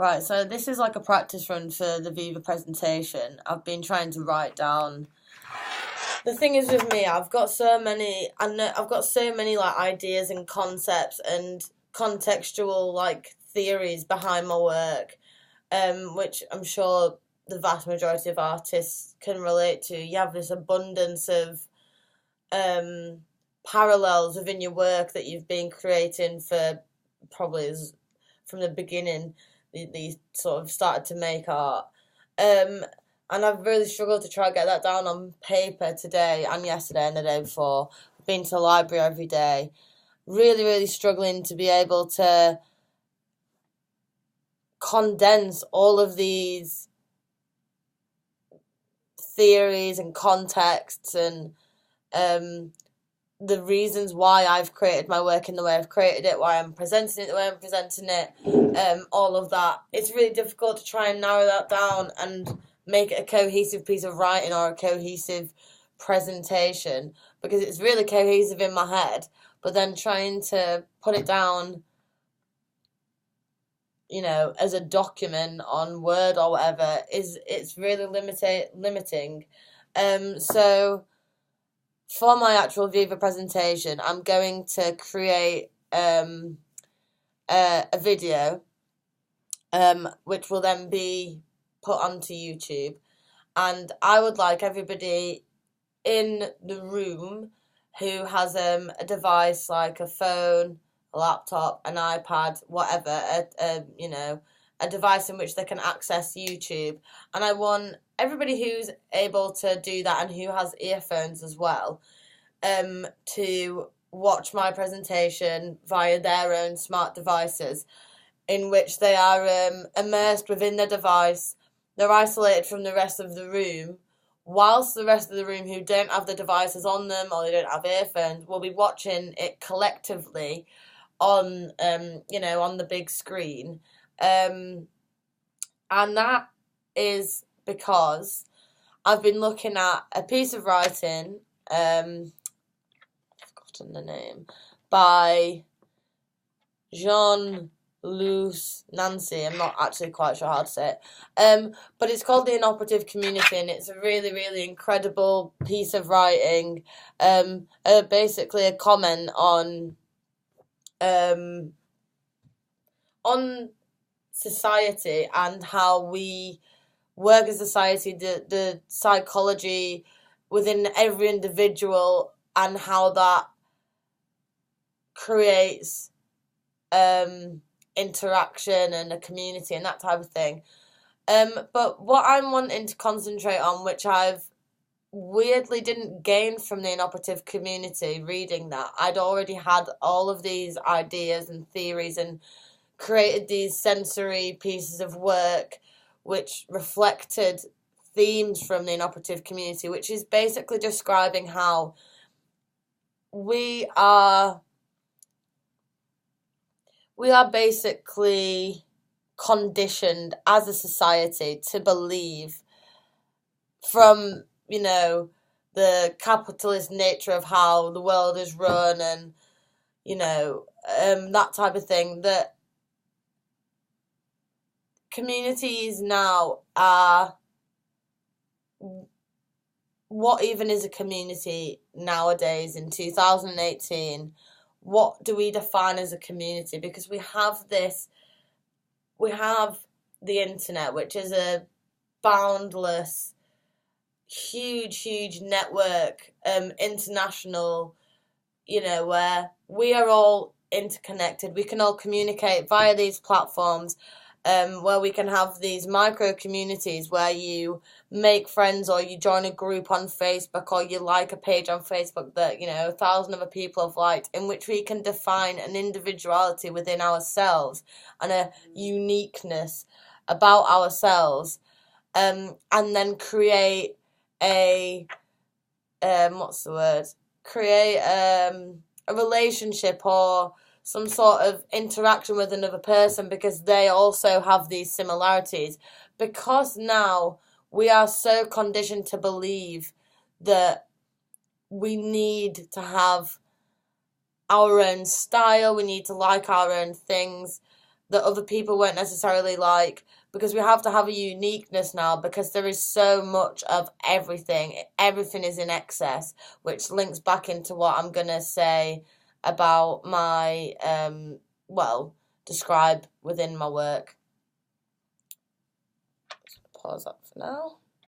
Right, so this is like a practice run for the Viva presentation. I've been trying to write down. The thing is with me, I've got so many like ideas and concepts and contextual like theories behind my work, which I'm sure the vast majority of artists can relate to. You have this abundance of um, parallels within your work that you've been creating for probably from the beginning that you sort of started to make art. Um, and I've really struggled to try and get that down on paper today and yesterday and the day before. I've been to the library every day. Really, really struggling to be able to condense all of these theories and contexts and um, the reasons why I've created my work in the way I've created it, why I'm presenting it the way I'm presenting it, all of that. It's really difficult to try and narrow that down and make it a cohesive piece of writing or a cohesive presentation because it's really cohesive in my head, but then trying to put it down, as a document on Word or whatever it's really limiting. So for my actual Viva presentation, I'm going to create a video which will then be put onto YouTube. And I would like everybody in the room who has a device like a phone, a laptop, an iPad, whatever, a device in which they can access YouTube. And I want everybody who's able to do that and who has earphones as well, to watch my presentation via their own smart devices, in which they are immersed within the device. They're isolated from the rest of the room, whilst the rest of the room who don't have the devices on them or they don't have earphones will be watching it collectively on on the big screen. And that is because I've been looking at a piece of writing, I've forgotten the name, by Jean Luce Nancy. I'm not actually quite sure how to say it. But it's called The Inoperative Community, and it's a really, really incredible piece of writing. Basically a comment um, on society and how we work as a society, the psychology within every individual, and how that creates interaction and a community and that type of thing. But what I'm wanting to concentrate on, which I've weirdly didn't gain from the Inoperative Community reading that, I'd already had all of these ideas and theories and created these sensory pieces of work which reflected themes from the Inoperative Community, which is basically describing how we are basically conditioned as a society to believe, from the capitalist nature of how the world is run, and that type of thing, that communities now are, what even is a community nowadays in 2018? What do we define as a community? Because we have the internet, which is a boundless, huge network, international, where we are all interconnected. We can all communicate via these platforms, where we can have these micro communities where you make friends or you join a group on Facebook or you like a page on Facebook that 1,000 other people have liked, in which we can define an individuality within ourselves and a uniqueness about ourselves, and then create a what's the word? Create a relationship or some sort of interaction with another person because they also have these similarities. Because now we are so conditioned to believe that we need to have our own style, we need to like our own things, that other people won't necessarily like, because we have to have a uniqueness now, because there is so much of everything. Everything is in excess, which links back into what I'm going to say about my, describe within my work. Pause that for now.